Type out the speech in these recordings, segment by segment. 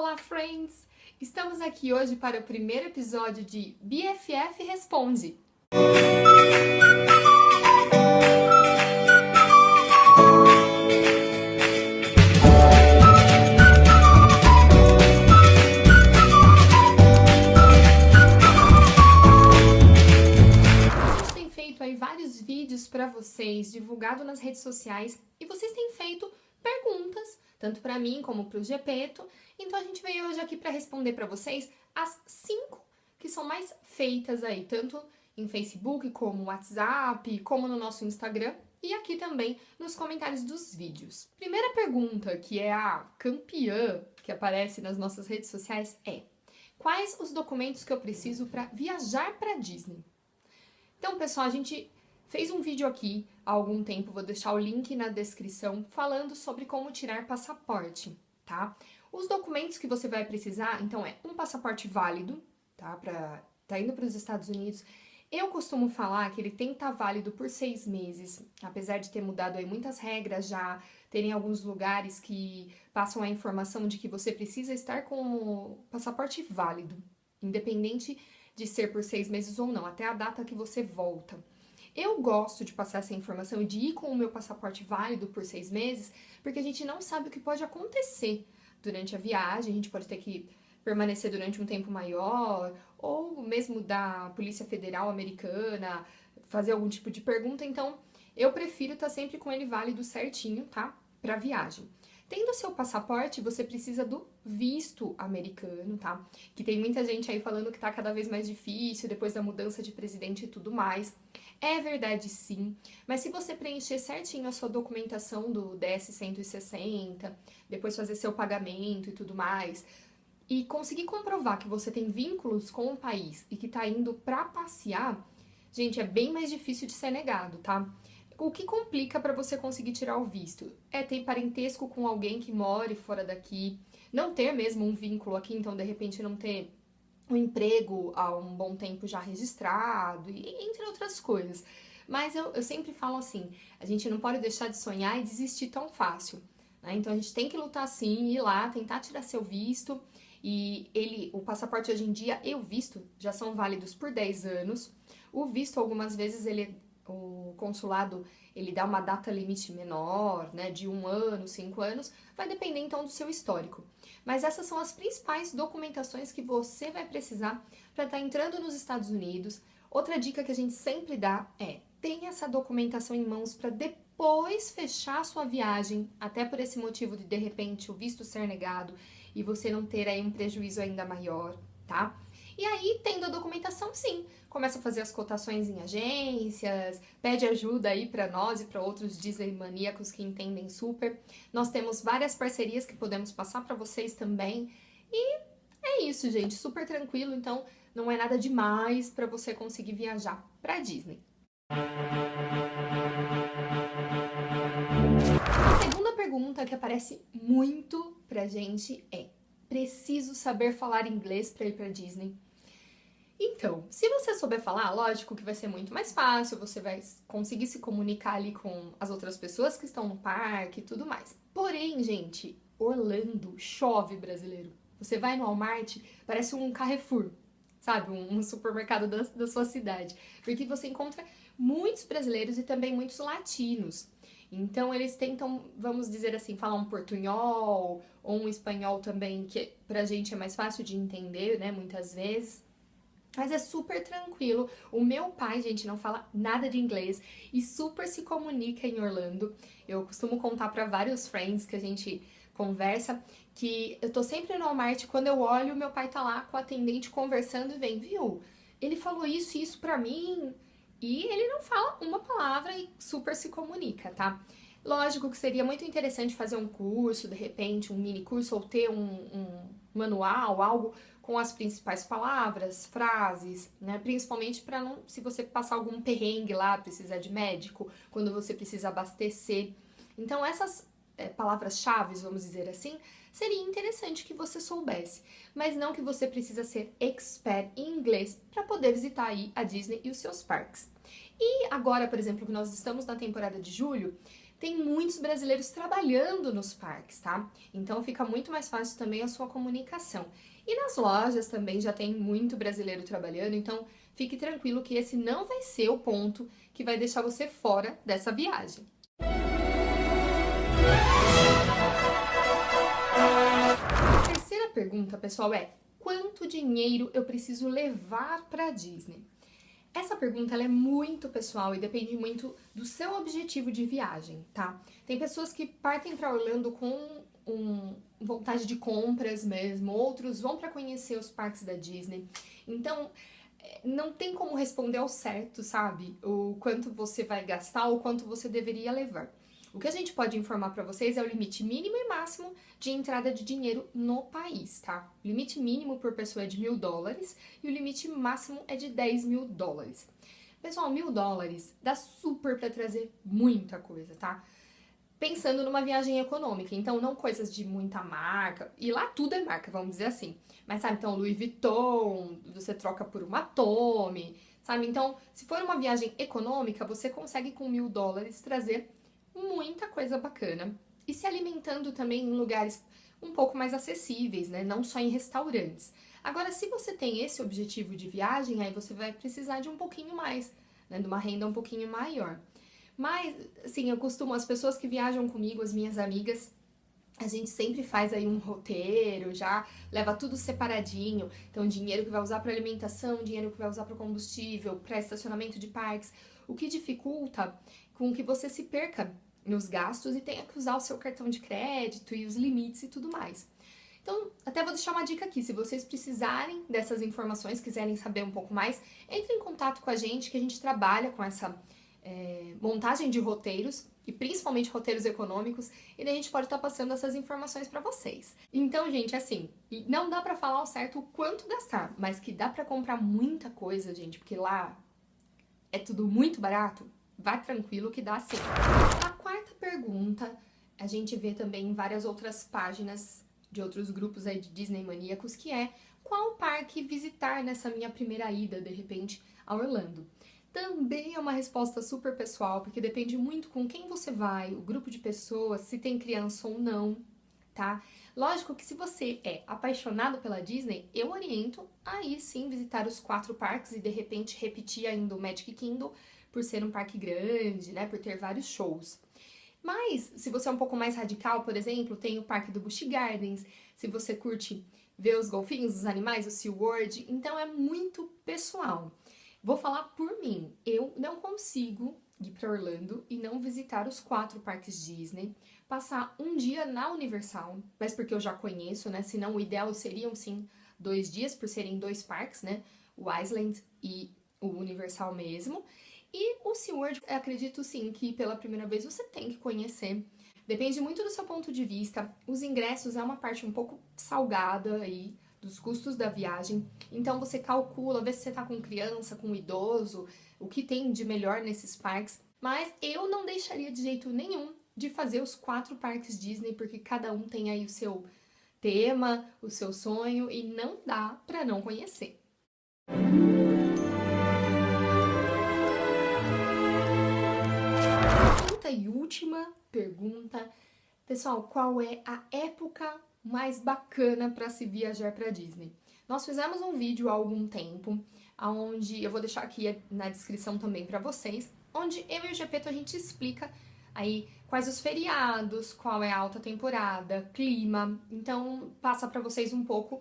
Olá, friends! Estamos aqui hoje para o primeiro episódio de BFF Responde. A gente tem feito aí vários vídeos para vocês, divulgado nas redes sociais, e vocês têm feito perguntas, tanto para mim como para o Gepeto. Então a gente veio hoje aqui para responder para vocês as 5 que são mais feitas aí, tanto em Facebook, como WhatsApp, como no nosso Instagram e aqui também nos comentários dos vídeos. Primeira pergunta, que é a campeã que aparece nas nossas redes sociais, é: quais os documentos que eu preciso para viajar para Disney? Então, pessoal, a gente fez um vídeo aqui há algum tempo, vou deixar o link na descrição, falando sobre como tirar passaporte, tá? Os documentos que você vai precisar, então, é um passaporte válido, tá? Tá indo para os Estados Unidos. Eu costumo falar que ele tem que estar válido por 6 meses, apesar de ter mudado aí muitas regras já, terem alguns lugares que passam a informação de que você precisa estar com o passaporte válido, independente de ser por 6 meses ou não, até a data que você volta. Eu gosto de passar essa informação e de ir com o meu passaporte válido por 6 meses, porque a gente não sabe o que pode acontecer durante a viagem, a gente pode ter que permanecer durante um tempo maior, ou mesmo da Polícia Federal Americana, fazer algum tipo de pergunta, então eu prefiro estar sempre com ele válido certinho, tá? Pra viagem. Tendo o seu passaporte, você precisa do visto americano, tá? Que tem muita gente aí falando que tá cada vez mais difícil depois da mudança de presidente e tudo mais. É verdade, sim, mas se você preencher certinho a sua documentação do DS-160, depois fazer seu pagamento e tudo mais, e conseguir comprovar que você tem vínculos com o país e que tá indo pra passear, gente, é bem mais difícil de ser negado, tá? O que complica para você conseguir tirar o visto é ter parentesco com alguém que more fora daqui, não ter mesmo um vínculo aqui, então de repente não ter um emprego há um bom tempo já registrado, e entre outras coisas. Mas eu sempre falo assim, a gente não pode deixar de sonhar e desistir tão fácil, né? Então a gente tem que lutar sim, ir lá, tentar tirar seu visto, e o passaporte hoje em dia e o visto já são válidos por 10 anos. O visto, algumas vezes, o consulado, ele dá uma data limite menor, né, de 1 ano, 5 anos, vai depender então do seu histórico. Mas essas são as principais documentações que você vai precisar para estar entrando nos Estados Unidos. Outra dica que a gente sempre dá é: tenha essa documentação em mãos para depois fechar a sua viagem, até por esse motivo de repente o visto ser negado e você não ter aí um prejuízo ainda maior, tá? E aí, tendo a documentação, sim, começa a fazer as cotações em agências, pede ajuda aí para nós e para outros Disney maníacos que entendem super. Nós temos várias parcerias que podemos passar para vocês também. E é isso, gente, super tranquilo, então não é nada demais para você conseguir viajar para Disney. A segunda pergunta que aparece muito pra gente é: preciso saber falar inglês para ir para Disney? Então, se você souber falar, lógico que vai ser muito mais fácil, você vai conseguir se comunicar ali com as outras pessoas que estão no parque e tudo mais. Porém, gente, Orlando chove, brasileiro. Você vai no Walmart, parece um Carrefour, sabe? Um supermercado da sua cidade. Porque você encontra muitos brasileiros e também muitos latinos. Então, eles tentam, vamos dizer assim, falar um portunhol ou um espanhol também, que pra gente é mais fácil de entender, né, muitas vezes. Mas é super tranquilo. O meu pai, gente, não fala nada de inglês e super se comunica em Orlando. Eu costumo contar pra vários friends que a gente conversa que eu tô sempre no Walmart, quando eu olho, meu pai tá lá com o atendente conversando e vem, viu? Ele falou isso e isso pra mim. E ele não fala uma palavra e super se comunica, tá? Lógico que seria muito interessante fazer um curso, de repente, um mini curso, ou ter um manual, algo com as principais palavras, frases, né? Principalmente para não, se você passar algum perrengue lá, precisar de médico, quando você precisa abastecer. Então, essas palavras-chave, vamos dizer assim, seria interessante que você soubesse, mas não que você precisa ser expert em inglês para poder visitar aí a Disney e os seus parques. E agora, por exemplo, que nós estamos na temporada de julho, tem muitos brasileiros trabalhando nos parques, tá? Então fica muito mais fácil também a sua comunicação. E nas lojas também já tem muito brasileiro trabalhando, então fique tranquilo que esse não vai ser o ponto que vai deixar você fora dessa viagem. A terceira pergunta, pessoal, é: quanto dinheiro eu preciso levar para Disney? Essa pergunta ela é muito pessoal e depende muito do seu objetivo de viagem, tá? Tem pessoas que partem para Orlando com vontade de compras mesmo, outros vão para conhecer os parques da Disney. Então, não tem como responder ao certo, sabe? O quanto você vai gastar ou quanto você deveria levar. O que a gente pode informar para vocês é o limite mínimo e máximo de entrada de dinheiro no país, tá? O limite mínimo por pessoa é de $1.000 e o limite máximo é de $10.000. Pessoal, $1.000 dá super para trazer muita coisa, tá? Pensando numa viagem econômica, então não coisas de muita marca, e lá tudo é marca, vamos dizer assim. Mas sabe, então Louis Vuitton, você troca por uma Tommy, sabe? Então, se for uma viagem econômica, você consegue com $1.000 trazer muita coisa bacana. E se alimentando também em lugares um pouco mais acessíveis, né? Não só em restaurantes. Agora, se você tem esse objetivo de viagem, aí você vai precisar de um pouquinho mais, né? De uma renda um pouquinho maior. Mas, assim, eu costumo, as pessoas que viajam comigo, as minhas amigas, a gente sempre faz aí um roteiro, já leva tudo separadinho. Então, dinheiro que vai usar para alimentação, dinheiro que vai usar para combustível, para estacionamento de parques, o que dificulta com que você se perca nos gastos e tenha que usar o seu cartão de crédito e os limites e tudo mais. Então, até vou deixar uma dica aqui, se vocês precisarem dessas informações, quiserem saber um pouco mais, entre em contato com a gente, que a gente trabalha com essa montagem de roteiros, e principalmente roteiros econômicos, e daí a gente pode estar passando essas informações para vocês. Então, gente, assim, não dá para falar ao certo o quanto gastar, mas que dá para comprar muita coisa, gente, porque lá é tudo muito barato, vá tranquilo que dá sim. A quarta pergunta, a gente vê também em várias outras páginas de outros grupos aí de Disney maníacos, que é: qual parque visitar nessa minha primeira ida, de repente, a Orlando? Também é uma resposta super pessoal, porque depende muito com quem você vai, o grupo de pessoas, se tem criança ou não, tá? Lógico que se você é apaixonado pela Disney, eu oriento aí sim visitar os 4 parques e de repente repetir ainda o Magic Kingdom, por ser um parque grande, né, por ter vários shows. Mas, se você é um pouco mais radical, por exemplo, tem o Parque do Busch Gardens, se você curte ver os golfinhos, os animais, o SeaWorld, então é muito pessoal. Vou falar por mim, eu não consigo ir para Orlando e não visitar os 4 parques Disney, passar um dia na Universal, mas porque eu já conheço, né? Senão o ideal seriam sim 2 dias, por serem 2 parques, né? O Island e o Universal mesmo. E o SeaWorld, eu acredito sim que pela primeira vez você tem que conhecer. Depende muito do seu ponto de vista. Os ingressos é uma parte um pouco salgada aí dos custos da viagem. Então você calcula, vê se você tá com criança, com idoso, o que tem de melhor nesses parques. Mas eu não deixaria de jeito nenhum de fazer os 4 parques Disney, porque cada um tem aí o seu tema, o seu sonho, e não dá pra não conhecer. Quinta e última pergunta, pessoal, qual é a época mais bacana para se viajar para Disney? Nós fizemos um vídeo há algum tempo, onde eu vou deixar aqui na descrição também para vocês, onde eu e o Gepeto a gente explica aí quais os feriados, qual é a alta temporada, clima. Então passa para vocês um pouco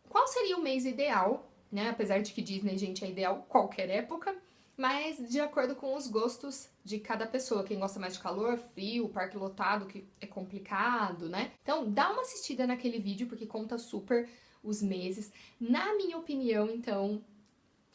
qual seria o mês ideal, né? Apesar de que Disney, gente, é ideal qualquer época, mas de acordo com os gostos de cada pessoa. Quem gosta mais de calor, frio, parque lotado, que é complicado, né? Então, dá uma assistida naquele vídeo, porque conta super os meses. Na minha opinião, então,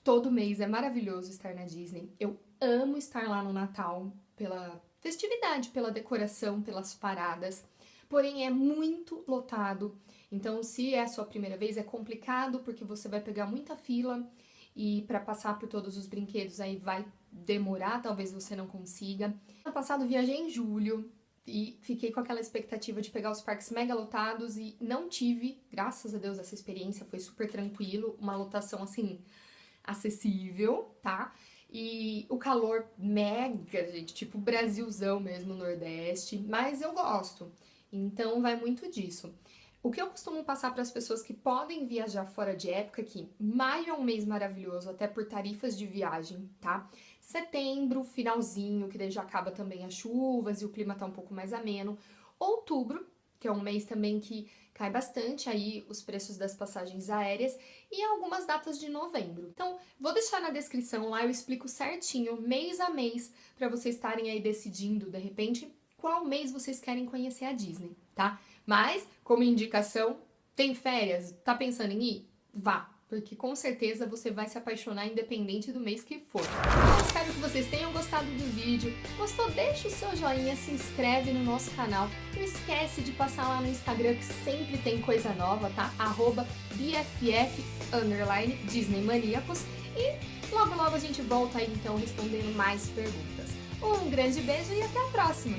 todo mês é maravilhoso estar na Disney. Eu amo estar lá no Natal, pela festividade, pela decoração, pelas paradas. Porém, é muito lotado. Então, se é a sua primeira vez, é complicado, porque você vai pegar muita fila, e para passar por todos os brinquedos aí vai demorar, talvez você não consiga. Ano passado viajei em julho e fiquei com aquela expectativa de pegar os parques mega lotados e não tive, graças a Deus, essa experiência foi super tranquilo, uma lotação assim acessível, tá? e o calor mega, gente, tipo Brasilzão mesmo, Nordeste, mas eu gosto. Então vai muito disso. O que eu costumo passar para as pessoas que podem viajar fora de época, que maio é um mês maravilhoso, até por tarifas de viagem, tá? Setembro, finalzinho, que daí já acaba também as chuvas e o clima tá um pouco mais ameno. Outubro, que é um mês também que cai bastante aí os preços das passagens aéreas, e algumas datas de novembro. Então, vou deixar na descrição lá, eu explico certinho, mês a mês, para vocês estarem aí decidindo, de repente, qual mês vocês querem conhecer a Disney, tá? Mas, como indicação, tem férias? Tá pensando em ir? Vá, porque com certeza você vai se apaixonar independente do mês que for. Eu espero que vocês tenham gostado do vídeo. Gostou? Deixa o seu joinha, se inscreve no nosso canal. Não esquece de passar lá no Instagram que sempre tem coisa nova, tá? @BFF_DisneyManiacos. E logo logo a gente volta aí então respondendo mais perguntas. Um grande beijo e até a próxima!